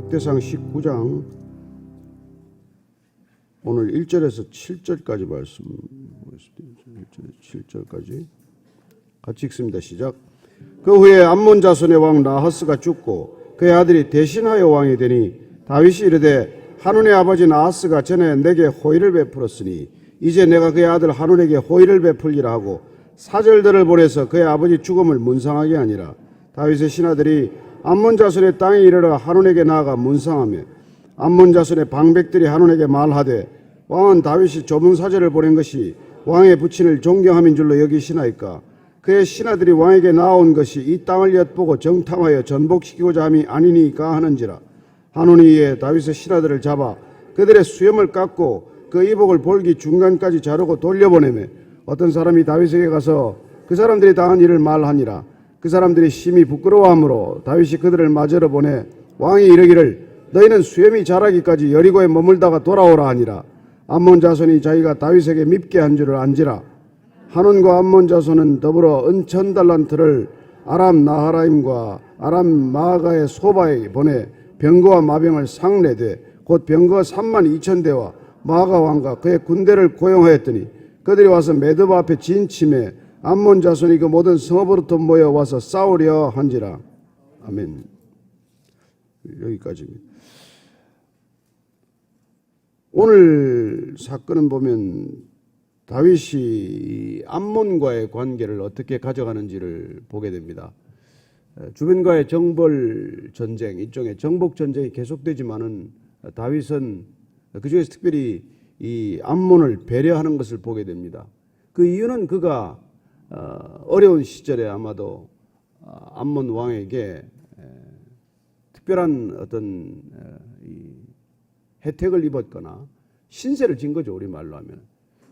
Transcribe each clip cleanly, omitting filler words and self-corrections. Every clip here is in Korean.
역대상 19장 오늘 1절에서 7절까지 말씀 보겠습니다. 1절에서 7절까지 같이 읽습니다. 시작. 그 후에 암몬 자손의 왕 나하스가 죽고 그의 아들이 대신하여 왕이 되니 다윗이 이르되 한운의 아버지 나하스가 전에 내게 호의를 베풀었으니 이제 내가 그의 아들 한운에게 호의를 베풀리라 하고 사절들을 보내서 그의 아버지 죽음을 문상하게 하니라. 다윗의 신하들이 암몬 자손의 땅에 이르러 한운에게 나아가 문상하며 암몬 자손의 방백들이 한운에게 말하되 왕은 다윗이 좁은 사절을 보낸 것이 왕의 부친을 존경함인 줄로 여기시나이까. 그의 신하들이 왕에게 나온 것이 이 땅을 엿보고 정탐하여 전복시키고자 함이 아니니까 하는지라. 한운이 이에 다윗의 신하들을 잡아 그들의 수염을 깎고 그 이복을 볼기 중간까지 자르고 돌려보내매 어떤 사람이 다윗에게 가서 그 사람들이 당한 일을 말하니라. 그 사람들이 심히 부끄러워하므로 다윗이 그들을 맞으러 보내 왕이 이르기를 너희는 수염이 자라기까지 여리고에 머물다가 돌아오라 하니라. 암몬 자손이 자기가 다윗에게 밉게 한 줄을 안지라. 한운과 암몬 자손은 더불어 은 1000달란트를 아람 나하라임과 아람 마아가의 소바에 보내 병거와 마병을 상례되 곧 병거 32,000대와 마아가 왕과 그의 군대를 고용하였더니 그들이 와서 메드바 앞에 진침해 암몬 자손이 그 모든 성읍으로부터 모여와서 싸우려 한지라. 아멘. 여기까지입니다. 오늘 사건은 보면 다윗이 암몬과의 관계를 어떻게 가져가는지를 보게 됩니다. 주변과의 정벌 전쟁, 일종의 정복 전쟁이 계속되지만은 다윗은 그중에서 특별히 이 암몬을 배려하는 것을 보게 됩니다. 그 이유는 그가 어려운 시절에 아마도 암몬 왕에게 특별한 어떤 혜택을 입었거나 신세를 진 거죠. 우리말로 하면.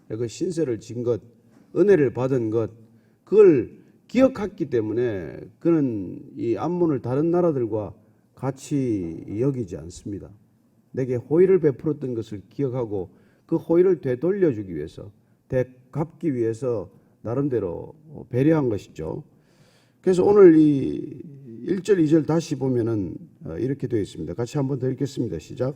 그 신세를 진 것, 은혜를 받은 것, 그걸 기억했기 때문에 그는 이 암몬을 다른 나라들과 같이 여기지 않습니다. 내게 호의를 베풀었던 것을 기억하고 그 호의를 되돌려주기 위해서, 되갚기 위해서 나름대로 배려한 것이죠. 그래서 오늘 이 1절, 2절 다시 보면은 이렇게 되어 있습니다. 같이 한번 더 읽겠습니다. 시작.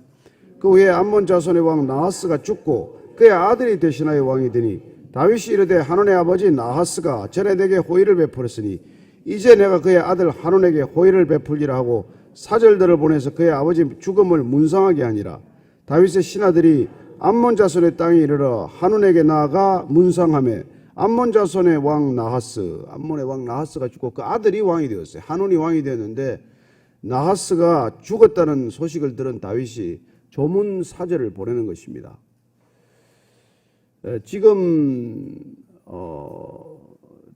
그 후에 암몬 자손의 왕 나하스가 죽고 그의 아들이 대신하여 왕이 되니 다윗이 이르되 한운의 아버지 나하스가 전에 내게 호의를 베풀었으니 이제 내가 그의 아들 한운에게 호의를 베풀리라 하고 사절들을 보내서 그의 아버지 죽음을 문상하게 하니라. 다윗의 신하들이 암몬 자손의 땅에 이르러 한운에게 나아가 문상하며 암몬 자손의 왕 나하스, 암몬의 왕 나하스가 죽고 그 아들이 왕이 되었어요. 한운이 왕이 되었는데 나하스가 죽었다는 소식을 들은 다윗이 조문 사절을 보내는 것입니다. 지금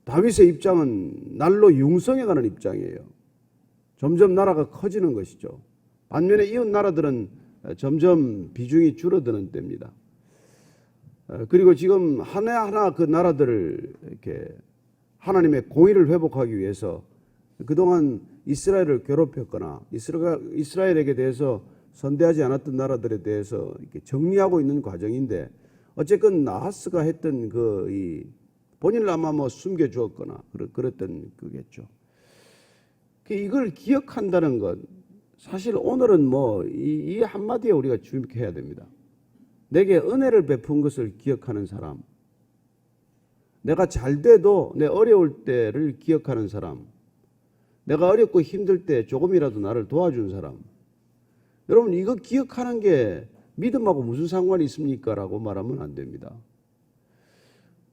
다윗의 입장은 날로 융성해 가는 입장이에요. 점점 나라가 커지는 것이죠. 반면에 이웃 나라들은 점점 비중이 줄어드는 때입니다. 그리고 지금 하나하나 그 나라들을 이렇게 하나님의 공의를 회복하기 위해서 그동안 이스라엘을 괴롭혔거나 이스라엘에게 대해서 선대하지 않았던 나라들에 대해서 이렇게 정리하고 있는 과정인데 어쨌건 나하스가 했던 본인을 아마 숨겨 주었거나 그랬던 그겠죠. 이걸 기억한다는 것, 사실 오늘은 이 한마디에 우리가 주목해야 됩니다. 내게 은혜를 베푼 것을 기억하는 사람, 내가 잘 돼도 내 어려울 때를 기억하는 사람, 내가 어렵고 힘들 때 조금이라도 나를 도와준 사람, 여러분 이거 기억하는 게 믿음하고 무슨 상관이 있습니까? 라고 말하면 안 됩니다.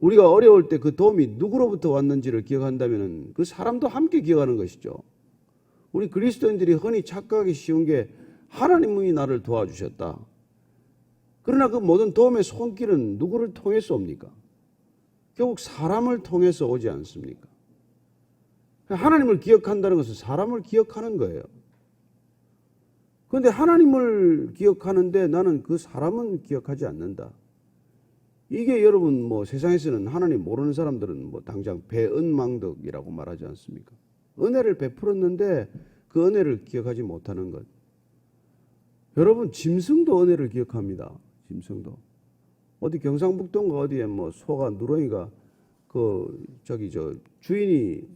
우리가 어려울 때 그 도움이 누구로부터 왔는지를 기억한다면 그 사람도 함께 기억하는 것이죠. 우리 그리스도인들이 흔히 착각하기 쉬운 게 하나님이 나를 도와주셨다. 그러나 그 모든 도움의 손길은 누구를 통해서 옵니까? 결국 사람을 통해서 오지 않습니까? 하나님을 기억한다는 것은 사람을 기억하는 거예요. 그런데 하나님을 기억하는데 나는 그 사람은 기억하지 않는다. 이게 여러분 세상에서는 하나님 모르는 사람들은 당장 배은망덕이라고 말하지 않습니까? 은혜를 베풀었는데 그 은혜를 기억하지 못하는 것. 여러분 짐승도 은혜를 기억합니다. 짐승도. 어디 경상북도인가 어디에 소가 누렁이가 주인이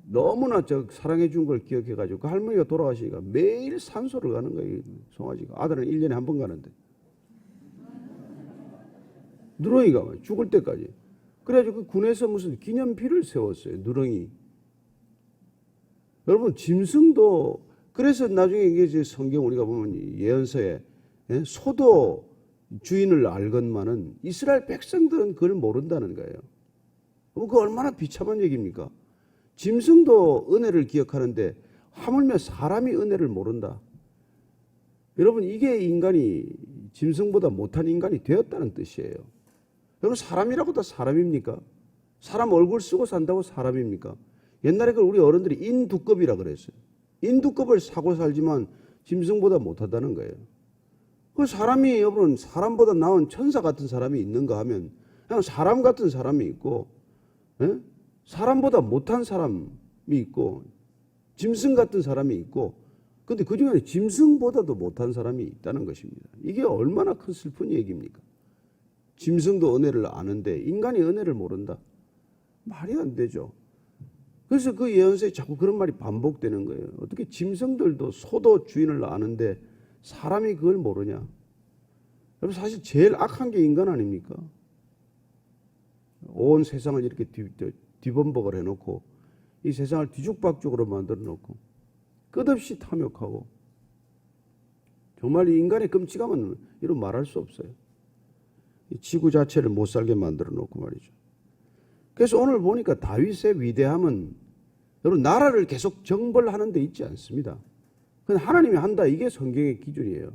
너무나 사랑해 준 걸 기억해가지고 그 할머니가 돌아가시니까 매일 산소를 가는 거예요. 송아지가. 아들은 1년에 한 번 가는데. 누렁이가 죽을 때까지. 그래가지고 그 군에서 무슨 기념비를 세웠어요. 누렁이. 여러분 짐승도 그래서 나중에 이게 성경 우리가 보면 예언서에 소도 주인을 알건만은 이스라엘 백성들은 그걸 모른다는 거예요. 그 얼마나 비참한 얘기입니까? 짐승도 은혜를 기억하는데 하물며 사람이 은혜를 모른다. 여러분 이게 인간이 짐승보다 못한 인간이 되었다는 뜻이에요. 여러분 사람이라고 다 사람입니까? 사람 얼굴 쓰고 산다고 사람입니까? 옛날에 그걸 우리 어른들이 인두껍이라 그랬어요. 인두껍을 사고 살지만 짐승보다 못하다는 거예요. 그 사람이 여러분 사람보다 나은 천사 같은 사람이 있는가 하면 그냥 사람 같은 사람이 있고 사람보다 못한 사람이 있고 짐승 같은 사람이 있고 근데 그중에 짐승보다도 못한 사람이 있다는 것입니다. 이게 얼마나 큰 슬픈 얘기입니까? 짐승도 은혜를 아는데 인간이 은혜를 모른다. 말이 안 되죠. 그래서 그 예언서에 자꾸 그런 말이 반복되는 거예요. 어떻게 짐승들도 소도 주인을 아는데 사람이 그걸 모르냐. 여러분 사실 제일 악한 게 인간 아닙니까? 온 세상을 이렇게 뒤범벅을 해놓고 이 세상을 뒤죽박죽으로 만들어 놓고 끝없이 탐욕하고 정말 이 인간의 끔찍함은 이런 말할 수 없어요. 이 지구 자체를 못 살게 만들어 놓고 말이죠. 그래서 오늘 보니까 다윗의 위대함은 여러분 나라를 계속 정벌하는 데 있지 않습니다. 그건 하나님이 한다. 이게 성경의 기준이에요.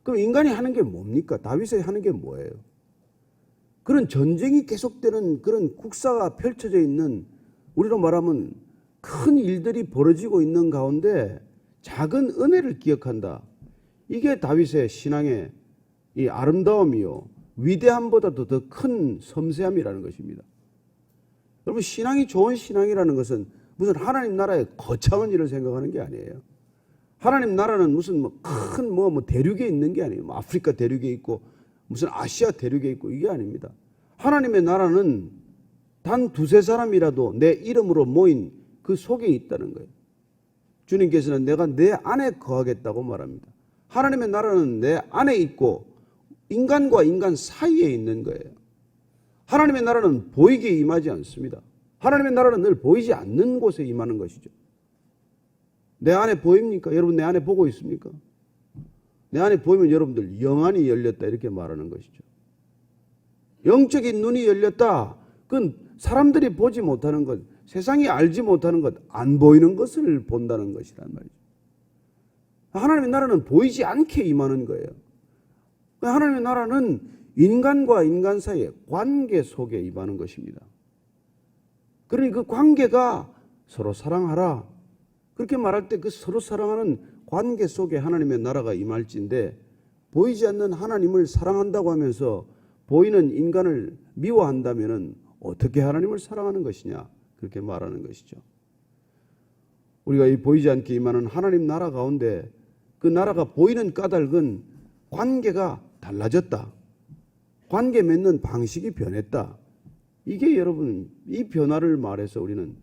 그럼 인간이 하는 게 뭡니까? 다윗이 하는 게 뭐예요? 그런 전쟁이 계속되는 그런 국사가 펼쳐져 있는 우리로 말하면 큰 일들이 벌어지고 있는 가운데 작은 은혜를 기억한다. 이게 다윗의 신앙의 이 아름다움이요. 위대함보다도 더 큰 섬세함이라는 것입니다. 여러분 신앙이 좋은 신앙이라는 것은 무슨 하나님 나라의 거창한 일을 생각하는 게 아니에요. 하나님 나라는 무슨 큰 대륙에 있는 게 아니에요. 아프리카 대륙에 있고 무슨 아시아 대륙에 있고 이게 아닙니다. 하나님의 나라는 단 두세 사람이라도 내 이름으로 모인 그 속에 있다는 거예요. 주님께서는 내가 내 안에 거하겠다고 말합니다. 하나님의 나라는 내 안에 있고 인간과 인간 사이에 있는 거예요. 하나님의 나라는 보이게 임하지 않습니다. 하나님의 나라는 늘 보이지 않는 곳에 임하는 것이죠. 내 안에 보입니까? 여러분 내 안에 보고 있습니까? 내 안에 보이면 여러분들 영안이 열렸다 이렇게 말하는 것이죠. 영적인 눈이 열렸다. 그건 사람들이 보지 못하는 것, 세상이 알지 못하는 것, 안 보이는 것을 본다는 것이란 말이죠. 하나님의 나라는 보이지 않게 임하는 거예요. 하나님의 나라는 인간과 인간 사이의 관계 속에 임하는 것입니다. 그러니 그 관계가 서로 사랑하라. 그렇게 말할 때 그 서로 사랑하는 관계 속에 하나님의 나라가 임할진데 보이지 않는 하나님을 사랑한다고 하면서 보이는 인간을 미워한다면 어떻게 하나님을 사랑하는 것이냐 그렇게 말하는 것이죠. 우리가 이 보이지 않게 임하는 하나님 나라 가운데 그 나라가 보이는 까닭은 관계가 달라졌다. 관계 맺는 방식이 변했다. 이게 여러분 이 변화를 말해서 우리는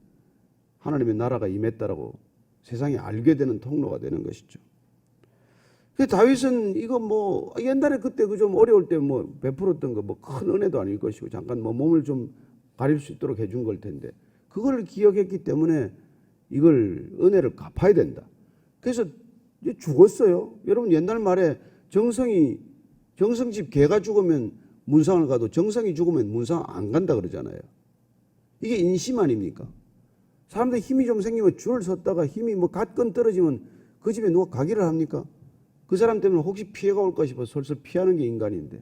하나님의 나라가 임했다라고 세상이 알게 되는 통로가 되는 것이죠. 다윗은 이거 옛날에 그때 그 좀 어려울 때 베풀었던 거 큰 은혜도 아닐 것이고 잠깐 몸을 좀 가릴 수 있도록 해준 걸 텐데 그걸 기억했기 때문에 이걸 은혜를 갚아야 된다. 그래서 이제 죽었어요. 여러분 옛날 말에 정성집 개가 죽으면 문상을 가도 정성이 죽으면 문상 안 간다 그러잖아요. 이게 인심 아닙니까? 사람들이 힘이 좀 생기면 줄을 섰다가 힘이 갓건 떨어지면 그 집에 누가 가기를 합니까? 그 사람 때문에 혹시 피해가 올까 싶어 설설 피하는 게 인간인데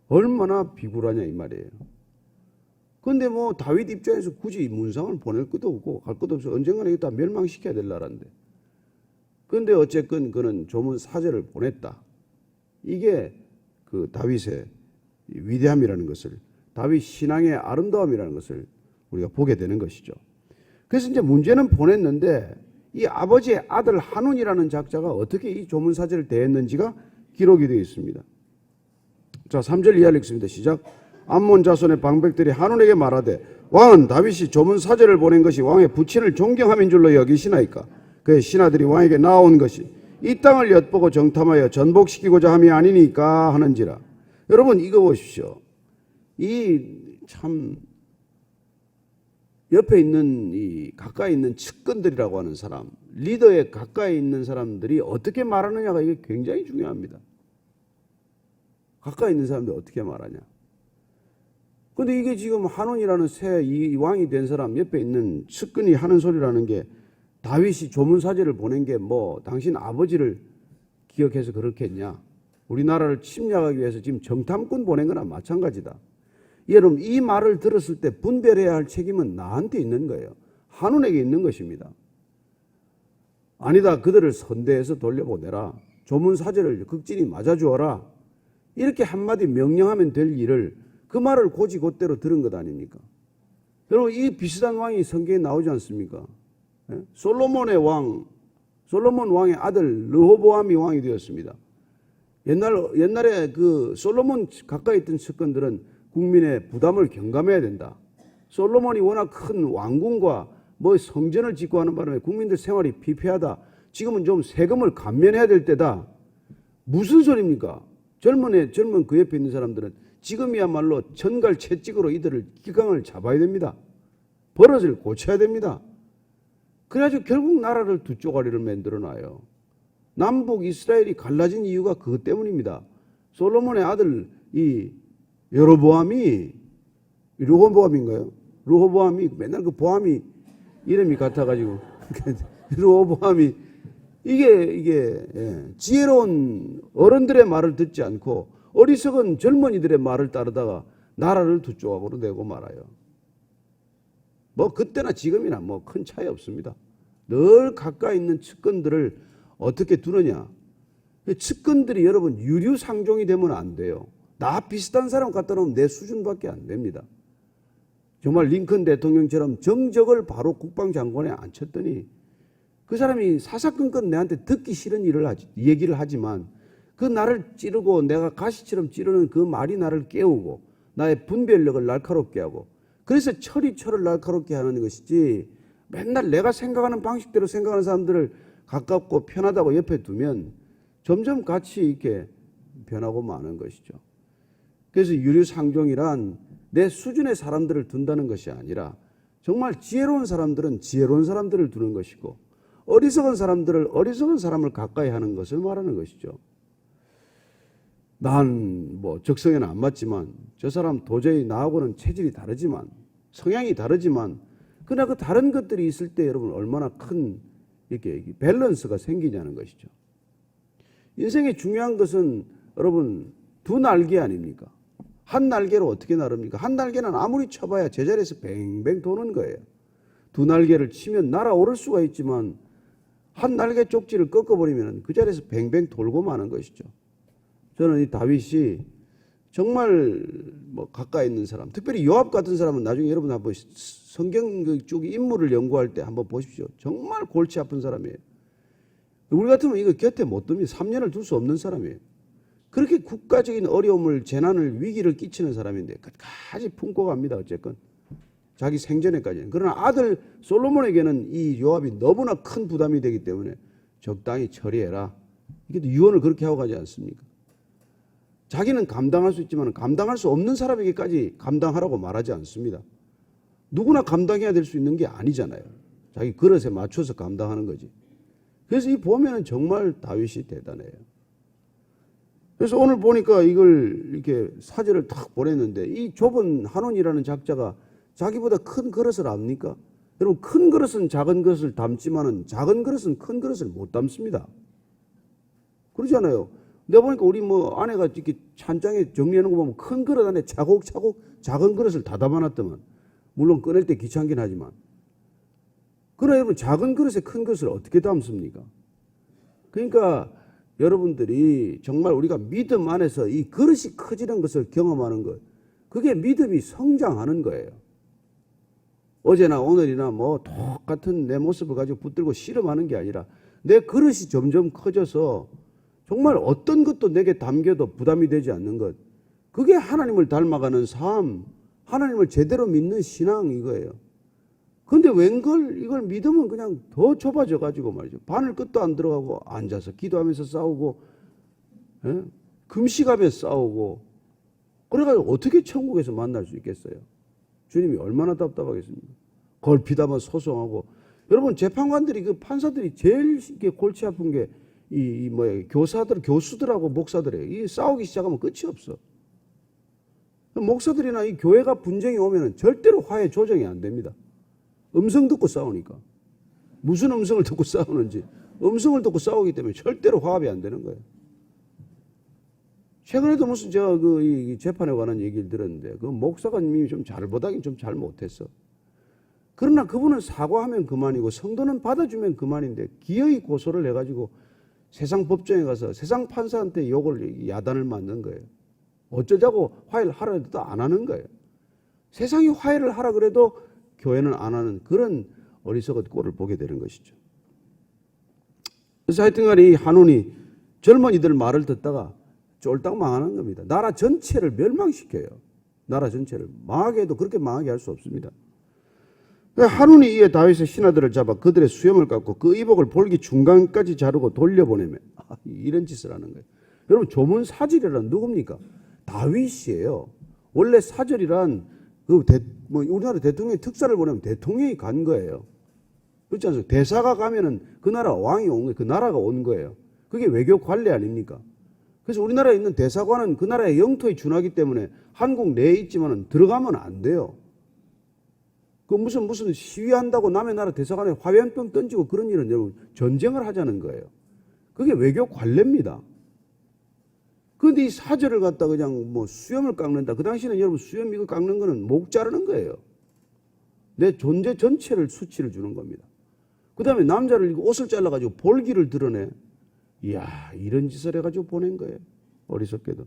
얼마나 비굴하냐 이 말이에요. 그런데 다윗 입장에서 굳이 문상을 보낼 것도 없고 갈 것도 없어. 언젠가는 이거 다 멸망시켜야 될 나라인데. 그런데 어쨌건 그는 조문 사제를 보냈다. 이게 그 다윗의 위대함이라는 것을, 다윗 신앙의 아름다움이라는 것을 우리가 보게 되는 것이죠. 그래서 이제 문제는 보냈는데 이 아버지의 아들 한운이라는 작자가 어떻게 이 조문사제를 대했는지가 기록이 되어 있습니다. 자, 3절 이하를 읽습니다. 시작. 암몬 자손의 방백들이 한온에게 말하되 왕은 다윗이 조문 사제를 보낸 것이 왕의 부친을 존경함인 줄로 여기시나이까. 그의 신하들이 왕에게 나온 것이 이 땅을 엿보고 정탐하여 전복시키고자 함이 아니니까 하는지라. 여러분 이거 보십시오. 이 참 옆에 있는 이 가까이 있는 측근들이라고 하는 사람, 리더에 가까이 있는 사람들이 어떻게 말하느냐가 이게 굉장히 중요합니다. 가까이 있는 사람들이 어떻게 말하냐. 근데 이게 지금 한온이라는 새 이 왕이 된 사람 옆에 있는 측근이 하는 소리라는 게 다윗이 조문사제를 보낸 게 뭐 당신 아버지를 기억해서 그렇겠냐. 우리나라를 침략하기 위해서 지금 정탐꾼 보낸 거나 마찬가지다. 여러분 이 말을 들었을 때 분별해야 할 책임은 나한테 있는 거예요. 한온에게 있는 것입니다. 아니다. 그들을 선대해서 돌려보내라. 조문사제를 극진히 맞아주어라. 이렇게 한마디 명령하면 될 일을 그 말을 곧이곧대로 들은 것 아닙니까? 여러분 이 비슷한 왕이 성경에 나오지 않습니까? 솔로몬 왕의 아들 르호보암이 왕이 되었습니다. 옛날에 그 솔로몬 가까이 있던 측근들은 국민의 부담을 경감해야 된다. 솔로몬이 워낙 큰 왕궁과 뭐 성전을 짓고 하는 바람에 국민들 생활이 피폐하다. 지금은 좀 세금을 감면해야 될 때다. 무슨 소리입니까? 젊은 그 옆에 있는 사람들은 지금이야말로 전갈 채찍으로 이들을 기강을 잡아야 됩니다. 버릇을 고쳐야 됩니다. 그래가지고 결국 나라를 두 쪼가리를 만들어 놔요. 남북 이스라엘이 갈라진 이유가 그것 때문입니다. 솔로몬의 아들 이 르호보암인가요? 르호보암이 맨날 그 보암이 이름이 같아가지고 르호보암이 이게 지혜로운 어른들의 말을 듣지 않고 어리석은 젊은이들의 말을 따르다가 나라를 두 조각으로 내고 말아요. 뭐 그때나 지금이나 뭐 큰 차이 없습니다. 늘 가까이 있는 측근들을 어떻게 두느냐. 측근들이 여러분 유류상종이 되면 안 돼요. 나 비슷한 사람 갖다 놓으면 내 수준밖에 안 됩니다. 정말 링컨 대통령처럼 정적을 바로 국방장관에 앉혔더니 그 사람이 사사건건 내한테 듣기 싫은 얘기를 하지만 그 나를 찌르고 내가 가시처럼 찌르는 그 말이 나를 깨우고 나의 분별력을 날카롭게 하고 그래서 철을 날카롭게 하는 것이지 맨날 내가 생각하는 방식대로 생각하는 사람들을 가깝고 편하다고 옆에 두면 점점 같이 이렇게 변하고 마는 것이죠. 그래서 유류상종이란 내 수준의 사람들을 둔다는 것이 아니라 정말 지혜로운 사람들은 지혜로운 사람들을 두는 것이고 어리석은 사람들을 어리석은 사람을 가까이 하는 것을 말하는 것이죠. 난 뭐 적성에는 안 맞지만 저 사람 도저히 나하고는 체질이 다르지만 성향이 다르지만 그러나 그 다른 것들이 있을 때 여러분 얼마나 큰 이렇게 밸런스가 생기냐는 것이죠. 인생의 중요한 것은 여러분 두 날개 아닙니까? 한 날개로 어떻게 나릅니까? 한 날개는 아무리 쳐봐야 제자리에서 뱅뱅 도는 거예요. 두 날개를 치면 날아오를 수가 있지만 한 날개 쪽지를 꺾어버리면 그 자리에서 뱅뱅 돌고 마는 것이죠. 저는 이 다윗이 정말 뭐 가까이 있는 사람, 특별히 요압 같은 사람은 나중에 여러분 한번 성경 쪽 인물을 연구할 때 한번 보십시오. 정말 골치 아픈 사람이에요. 우리 같으면 이거 곁에 못 둡니다. 3년을 둘 수 없는 사람이에요. 그렇게 국가적인 어려움을, 재난을, 위기를 끼치는 사람인데 끝까지 품고 갑니다. 어쨌건 자기 생전에까지는. 그러나 아들 솔로몬에게는 이 요압이 너무나 큰 부담이 되기 때문에 적당히 처리해라. 이게 유언을 그렇게 하고 가지 않습니까? 자기는 감당할 수 있지만 감당할 수 없는 사람에게까지 감당하라고 말하지 않습니다. 누구나 감당해야 될 수 있는 게 아니잖아요. 자기 그릇에 맞춰서 감당하는 거지. 그래서 이 보면은 정말 다윗이 대단해요. 그래서 오늘 보니까 이걸 이렇게 사제를 탁 보냈는데 이 좁은 한온이라는 작자가 자기보다 큰 그릇을 압니까? 여러분 큰 그릇은 작은 그릇을 담지만은 작은 그릇은 큰 그릇을 못 담습니다. 그러잖아요. 내가 보니까 우리 뭐 아내가 이렇게 찬장에 정리하는 거 보면 큰 그릇 안에 차곡차곡 작은 그릇을 다 담아놨더만 물론 꺼낼 때 귀찮긴 하지만 그러나 여러분 작은 그릇에 큰 그릇을 어떻게 담습니까? 그러니까 여러분들이 정말 우리가 믿음 안에서 이 그릇이 커지는 것을 경험하는 것 그게 믿음이 성장하는 거예요. 어제나 오늘이나 뭐 똑같은 내 모습을 가지고 붙들고 씨름하는 게 아니라 내 그릇이 점점 커져서 정말 어떤 것도 내게 담겨도 부담이 되지 않는 것 그게 하나님을 닮아가는 삶, 하나님을 제대로 믿는 신앙 이거예요. 근데 웬걸 이걸 믿으면 그냥 더 좁아져 가지고 말이죠. 바늘 끝도 안 들어가고 앉아서 기도하면서 싸우고, 예? 금식하며 싸우고, 그래가지고 어떻게 천국에서 만날 수 있겠어요? 주님이 얼마나 답답하겠습니까? 걸핏하면 소송하고. 여러분, 재판관들이, 그 판사들이 제일 골치 아픈 게 교수들하고 목사들이에요. 이 싸우기 시작하면 끝이 없어. 목사들이나 이 교회가 분쟁이 오면 절대로 화해 조정이 안 됩니다. 음성 듣고 싸우니까. 무슨 음성을 듣고 싸우는지. 음성을 듣고 싸우기 때문에 절대로 화합이 안 되는 거예요. 최근에도 무슨 제가 이 재판에 관한 얘기를 들었는데, 그 목사가 이미 좀 잘못하긴 좀 잘못했어. 그러나 그분은 사과하면 그만이고 성도는 받아주면 그만인데 기어이 고소를 해가지고 세상 법정에 가서 세상 판사한테 욕을 야단을 맞는 거예요. 어쩌자고 화해를 하라 해도 안 하는 거예요. 세상이 화해를 하라 그래도 교회는 안 하는 그런 어리석은 꼴을 보게 되는 것이죠. 그래서 하여튼간에 이 한운이 젊은이들 말을 듣다가 쫄딱 망하는 겁니다. 나라 전체를 멸망시켜요. 나라 전체를. 망하게 해도 그렇게 망하게 할 수 없습니다. 한운이 이에 다윗의 신하들을 잡아 그들의 수염을 깎고 그 의복을 볼기 중간까지 자르고 돌려보내며 이런 짓을 하는 거예요. 여러분, 조문 사절이란 누굽니까? 다윗이에요. 원래 사절이란 우리나라 대통령이 특사를 보내면 대통령이 간 거예요. 그렇지 않습니까? 대사가 가면은 그 나라 왕이 온 거예요. 그 나라가 온 거예요. 그게 외교 관례 아닙니까? 그래서 우리나라에 있는 대사관은 그 나라의 영토에 준하기 때문에 한국 내에 있지만은 들어가면 안 돼요. 그 무슨 시위한다고 남의 나라 대사관에 화염병 던지고 그런 일은 여러분 전쟁을 하자는 거예요. 그게 외교 관례입니다. 그런데 이 사절을 갖다 그냥 수염을 깎는다. 그 당시에는 여러분 수염 이거 깎는 거는 목 자르는 거예요. 내 존재 전체를 수치를 주는 겁니다. 그 다음에 남자를 옷을 잘라가지고 볼기를 드러내. 이야, 이런 짓을 해가지고 보낸 거예요. 어리석게도.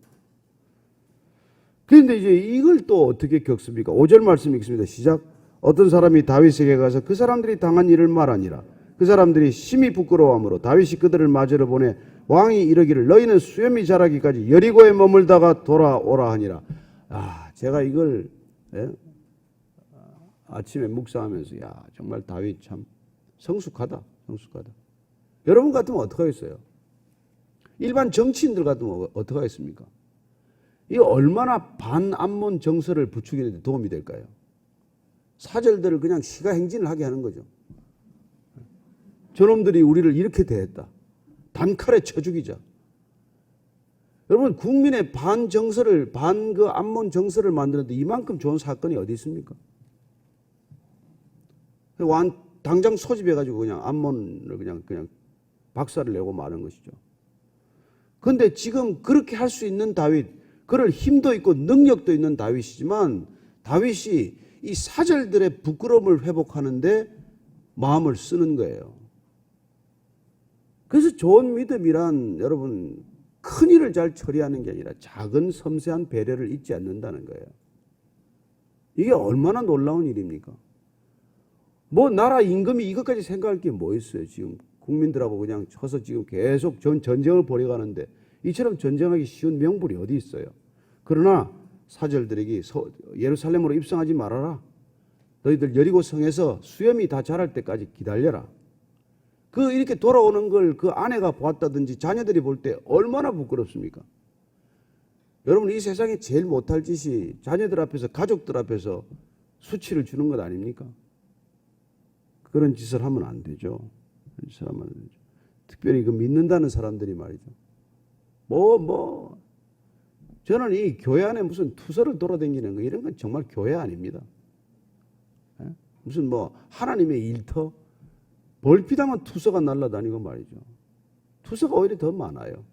그런데 이제 이걸 또 어떻게 겪습니까? 5절 말씀 읽습니다. 시작. 어떤 사람이 다윗에게 가서 그 사람들이 당한 일을 말하니라. 그 사람들이 심히 부끄러워하므로 다윗이 그들을 맞으러 보내 왕이 이르기를 너희는 수염이 자라기까지 여리고에 머물다가 돌아오라 하니라. 제가 이걸 아침에 묵상하면서 정말 다윗 참 성숙하다. 여러분 같으면 어떻게 하겠어요? 일반 정치인들 같으면 어떻게 하겠습니까? 이 얼마나 반암몬 정서를 부추기는 데 도움이 될까요? 사절들을 그냥 시가행진을 하게 하는 거죠. 저놈들이 우리를 이렇게 대했다. 단칼에 쳐 죽이자. 여러분, 국민의 반정서를, 암몬 정서를 만드는데 이만큼 좋은 사건이 어디 있습니까? 당장 소집해가지고 그냥 암몬을 그냥 박살을 내고 마는 것이죠. 그런데 지금 그렇게 할 수 있는 다윗, 그럴 힘도 있고 능력도 있는 다윗이지만 다윗이 이 사절들의 부끄러움을 회복하는데 마음을 쓰는 거예요. 그래서 좋은 믿음이란 여러분 큰 일을 잘 처리하는 게 아니라 작은 섬세한 배려를 잊지 않는다는 거예요. 이게 얼마나 놀라운 일입니까? 나라 임금이 이것까지 생각할 게 뭐 있어요? 지금 국민들하고 그냥 쳐서 지금 계속 전쟁을 벌여가는데 이처럼 전쟁하기 쉬운 명분이 어디 있어요? 그러나 사절들에게 예루살렘으로 입성하지 말아라. 너희들 여리고 성에서 수염이 다 자랄 때까지 기다려라. 이렇게 돌아오는 걸 그 아내가 보았다든지 자녀들이 볼 때 얼마나 부끄럽습니까? 여러분, 이 세상에 제일 못할 짓이 자녀들 앞에서, 가족들 앞에서 수치를 주는 것 아닙니까? 그런 짓을 하면 안 되죠. 그런 짓을 하면 안 되죠. 특별히 믿는다는 사람들이 말이죠. 저는 이 교회 안에 무슨 투서를 돌아다니는 거 이런 건 정말 교회 아닙니다. 무슨 하나님의 일터? 벌피다만 투서가 날아다니고 말이죠. 투서가 오히려 더 많아요.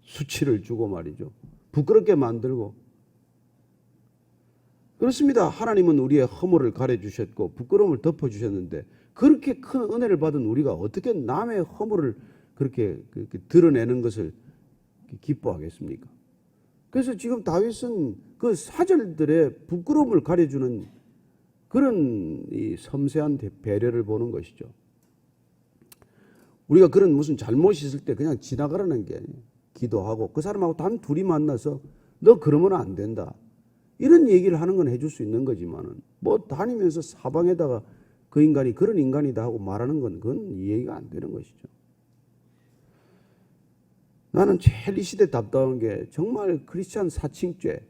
수치를 주고 말이죠. 부끄럽게 만들고. 그렇습니다. 하나님은 우리의 허물을 가려주셨고 부끄러움을 덮어주셨는데 그렇게 큰 은혜를 받은 우리가 어떻게 남의 허물을 그렇게 드러내는 것을 기뻐하겠습니까? 그래서 지금 다윗은 그 사절들의 부끄러움을 가려주는 그런 이 섬세한 배려를 보는 것이죠. 우리가 그런 무슨 잘못이 있을 때 그냥 지나가라는 게 아니에요. 기도하고 그 사람하고 단 둘이 만나서 너 그러면 안 된다. 이런 얘기를 하는 건 해줄 수 있는 거지만은 뭐 다니면서 사방에다가 그 인간이 그런 인간이다 하고 말하는 건 그건 이해가 안 되는 것이죠. 나는 제일 이 시대 답답한 게 정말 크리스찬 사칭죄,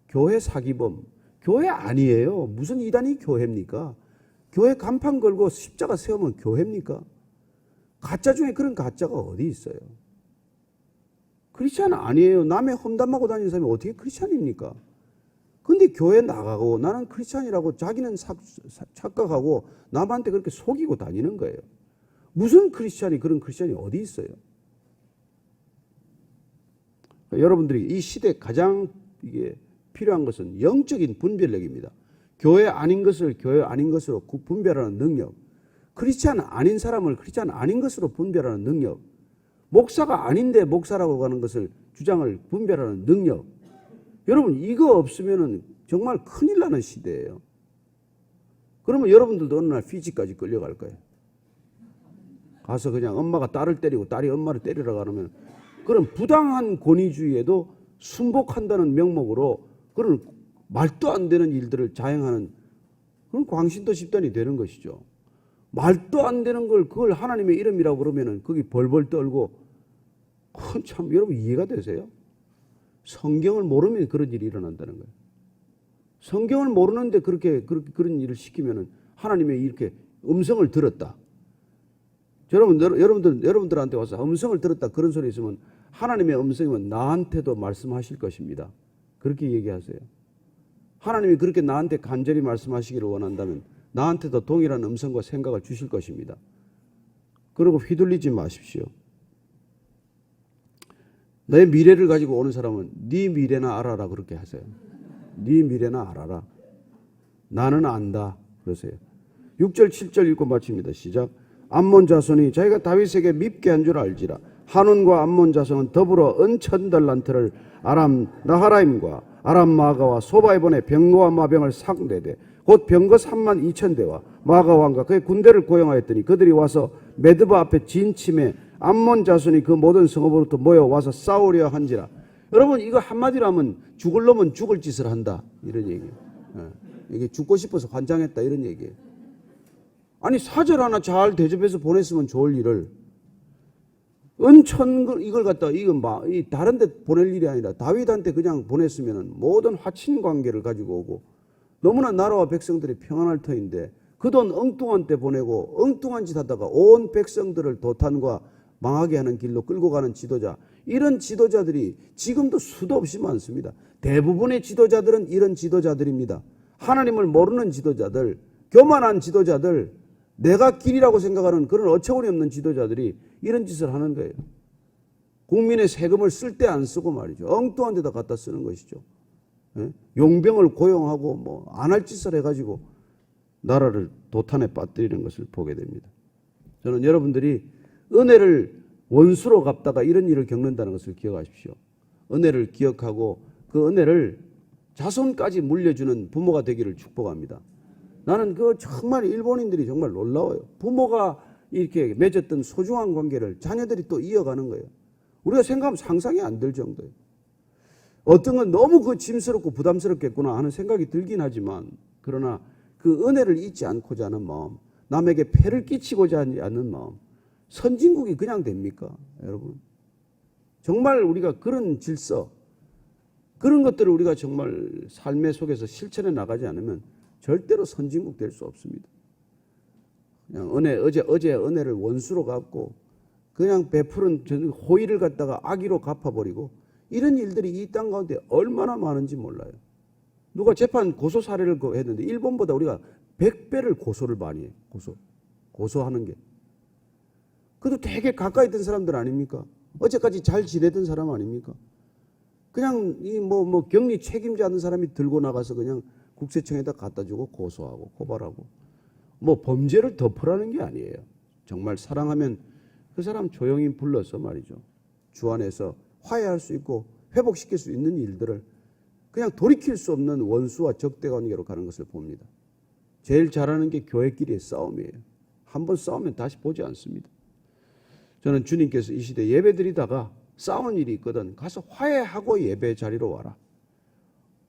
교회 사기범, 교회 아니에요. 무슨 이단이 교회입니까? 교회 간판 걸고 십자가 세우면 교회입니까? 가짜 중에 그런 가짜가 어디 있어요? 크리스찬 아니에요. 남의 험담하고 다니는 사람이 어떻게 크리스찬입니까? 근데 교회 나가고 나는 크리스찬이라고 자기는 착각하고 남한테 그렇게 속이고 다니는 거예요. 무슨 크리스찬이 그런 크리스찬이 어디 있어요? 여러분들이 이 시대에 가장 이게 필요한 것은 영적인 분별력입니다. 교회 아닌 것을 교회 아닌 것으로 분별하는 능력, 크리스찬 아닌 사람을 크리스찬 아닌 것으로 분별하는 능력, 목사가 아닌데 목사라고 하는 것을 주장을 분별하는 능력. 여러분 이거 없으면 정말 큰일 나는 시대예요. 그러면 여러분들도 어느 날 피지까지 끌려갈 거예요. 가서 그냥 엄마가 딸을 때리고 딸이 엄마를 때리라고 하면 그런 부당한 권위주의에도 순복한다는 명목으로 그런 말도 안 되는 일들을 자행하는 그런 광신도 집단이 되는 것이죠. 말도 안 되는 걸 그걸 하나님의 이름이라고 그러면은 거기 벌벌 떨고 참 여러분 이해가 되세요? 성경을 모르면 그런 일이 일어난다는 거예요. 성경을 모르는데 그런 일을 시키면은 하나님의 이렇게 음성을 들었다. 여러분들한테 와서 음성을 들었다 그런 소리 있으면 하나님의 음성이면 나한테도 말씀하실 것입니다. 그렇게 얘기하세요. 하나님이 그렇게 나한테 간절히 말씀하시기를 원한다면 나한테도 동일한 음성과 생각을 주실 것입니다. 그리고 휘둘리지 마십시오. 내 미래를 가지고 오는 사람은 네 미래나 알아라 그렇게 하세요. 네 미래나 알아라. 나는 안다 그러세요. 6절 7절 읽고 마칩니다. 시작. 암몬 자손이 자기가 다윗에게 밉게 한 줄 알지라. 한온과 암몬 자손은 더불어 은천 달란트를 아람 나하라임과 아람 마가와 소바에 보내 병거와 마병을 상대되 곧 병거 3만 2천 대와 마가 왕과 그의 군대를 고용하였더니 그들이 와서 메드바 앞에 진침해 암몬 자손이 그 모든 성읍으로부터 모여와서 싸우려 한지라. 여러분 이거 한마디로 하면 죽을 놈은 죽을 짓을 한다 이런 얘기예요. 이게 죽고 싶어서 환장했다 이런 얘기예요. 아니 사절 하나 잘 대접해서 보냈으면 좋을 일을 은천 이걸 갖다 이건 다른 데 보낼 일이 아니라 다윗한테 그냥 보냈으면 모든 화친 관계를 가지고 오고 너무나 나라와 백성들이 평안할 터인데 그 돈 엉뚱한 데 보내고 엉뚱한 짓 하다가 온 백성들을 도탄과 망하게 하는 길로 끌고 가는 지도자, 이런 지도자들이 지금도 수도 없이 많습니다. 대부분의 지도자들은 이런 지도자들입니다. 하나님을 모르는 지도자들, 교만한 지도자들, 내가 길이라고 생각하는 그런 어처구니 없는 지도자들이 이런 짓을 하는 거예요. 국민의 세금을 쓸 때 안 쓰고 말이죠. 엉뚱한 데다 갖다 쓰는 것이죠. 용병을 고용하고 뭐 안 할 짓을 해가지고 나라를 도탄에 빠뜨리는 것을 보게 됩니다. 저는 여러분들이 은혜를 원수로 갚다가 이런 일을 겪는다는 것을 기억하십시오. 은혜를 기억하고 그 은혜를 자손까지 물려주는 부모가 되기를 축복합니다. 나는 정말 일본인들이 정말 놀라워요. 부모가 이렇게 맺었던 소중한 관계를 자녀들이 또 이어가는 거예요. 우리가 생각하면 상상이 안 될 정도예요. 어떤 건 너무 짐스럽고 부담스럽겠구나 하는 생각이 들긴 하지만 그러나 그 은혜를 잊지 않고자 하는 마음, 남에게 폐를 끼치고자 하지 않는 마음, 선진국이 그냥 됩니까? 여러분. 정말 우리가 그런 질서, 그런 것들을 우리가 정말 삶의 속에서 실천해 나가지 않으면 절대로 선진국 될 수 없습니다. 그냥 어제 은혜를 원수로 갚고 그냥 베푸른 호의를 갖다가 악의로 갚아버리고 이런 일들이 이 땅 가운데 얼마나 많은지 몰라요. 누가 재판 고소 사례를 했는데 일본보다 우리가 100배를 고소를 많이 해요. 고소하는 게. 그래도 되게 가까이 있던 사람들 아닙니까? 어제까지 잘 지내던 사람 아닙니까? 그냥 격리 책임지 않는 사람이 들고 나가서 그냥 국세청에다 갖다 주고 고소하고 고발하고 범죄를 덮으라는 게 아니에요. 정말 사랑하면 그 사람 조용히 불러서 말이죠. 주 안에서 화해할 수 있고 회복시킬 수 있는 일들을 그냥 돌이킬 수 없는 원수와 적대 관계로 가는 것을 봅니다. 제일 잘하는 게 교회끼리의 싸움이에요. 한번 싸우면 다시 보지 않습니다. 저는 주님께서 이 시대에 예배드리다가 싸운 일이 있거든 가서 화해하고 예배 자리로 와라.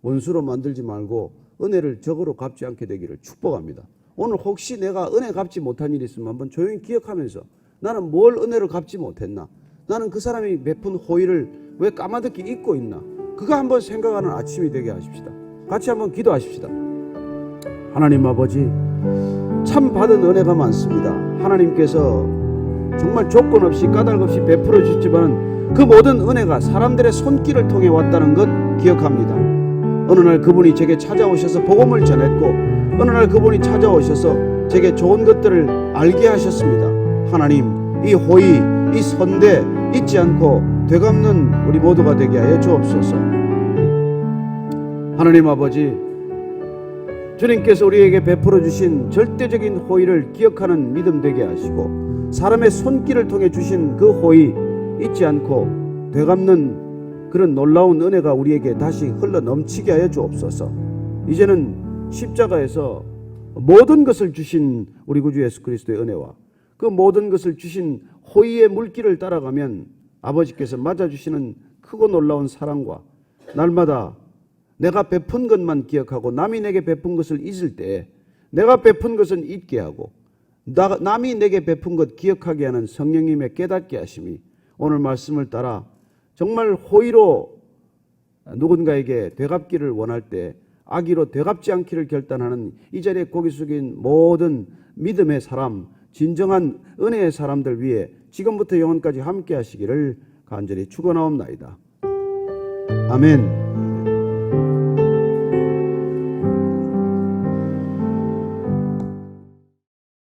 원수로 만들지 말고 은혜를 적으로 갚지 않게 되기를 축복합니다. 오늘 혹시 내가 은혜 갚지 못한 일이 있으면 한번 조용히 기억하면서 나는 뭘 은혜를 갚지 못했나? 나는 그 사람이 베푼 호의를 왜 까마득히 잊고 있나? 그거 한번 생각하는 아침이 되게 하십시다. 같이 한번 기도하십시다. 하나님 아버지, 참 받은 은혜가 많습니다. 하나님께서 정말 조건 없이 까닭 없이 베풀어 주셨지만 그 모든 은혜가 사람들의 손길을 통해 왔다는 것 기억합니다. 어느 날 그분이 제게 찾아오셔서 복음을 전했고 어느 날 그분이 찾아오셔서 제게 좋은 것들을 알게 하셨습니다. 하나님, 이 호의, 이 선대 잊지 않고 되갚는 우리 모두가 되게 하여 주옵소서. 하나님 아버지, 주님께서 우리에게 베풀어 주신 절대적인 호의를 기억하는 믿음 되게 하시고 사람의 손길을 통해 주신 그 호의 잊지 않고 되갚는 그런 놀라운 은혜가 우리에게 다시 흘러 넘치게 하여 주옵소서. 이제는 십자가에서 모든 것을 주신 우리 구주 예수 그리스도의 은혜와 그 모든 것을 주신 호의의 물길을 따라가면 아버지께서 맞아주시는 크고 놀라운 사랑과 날마다 내가 베푼 것만 기억하고 남이 내게 베푼 것을 잊을 때 내가 베푼 것은 잊게 하고 남이 내게 베푼 것 기억하게 하는 성령님의 깨닫게 하심이 오늘 말씀을 따라 정말 호의로 누군가에게 되갚기를 원할 때 악의로 되갚지 않기를 결단하는 이 자리에 고개 숙인 모든 믿음의 사람, 진정한 은혜의 사람들 위해 지금부터 영원까지 함께 하시기를 간절히 축원하옵나이다. 아멘.